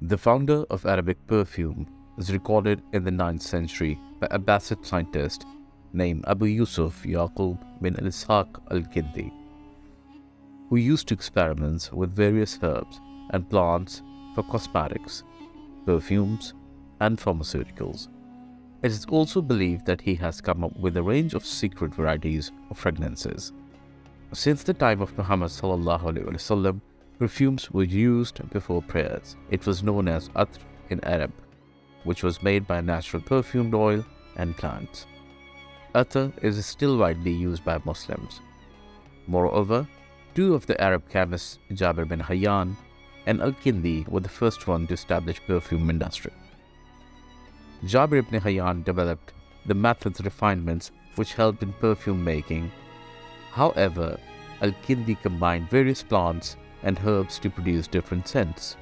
The founder of Arabic perfume is recorded in the 9th century by Abbasid scientist named Abu Yusuf Yaqub bin Ishaq al-Kindi, who used to experiment with various herbs and plants for cosmetics, perfumes, and pharmaceuticals. It is also believed that he has come up with a range of secret varieties of fragrances. Since the time of Muhammad ﷺ, perfumes were used before prayers. It was known as atr in Arab, which was made by natural perfumed oil and plants. Atr is still widely used by Muslims. Moreover, two of the Arab chemists, Jabir bin Hayyan and Al-Kindi, were the first one to establish perfume industry. Jabir ibn Hayyan developed the methods refinements which helped in perfume making. However, Al-Kindi combined various plants and herbs to produce different scents.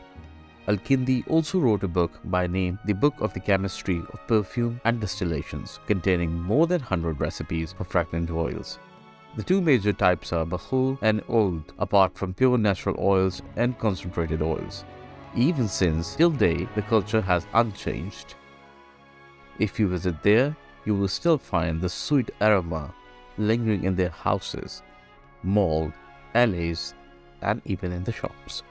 Al-Kindi also wrote a book by name The Book of the Chemistry of Perfume and Distillations, containing more than 100 recipes for fragrant oils. The two major types are Bakhul and Oud, apart from pure natural oils and concentrated oils. Even since, till day, the culture has unchanged. If you visit there, you will still find the sweet aroma lingering in their houses, malls, alleys, and even in the shops.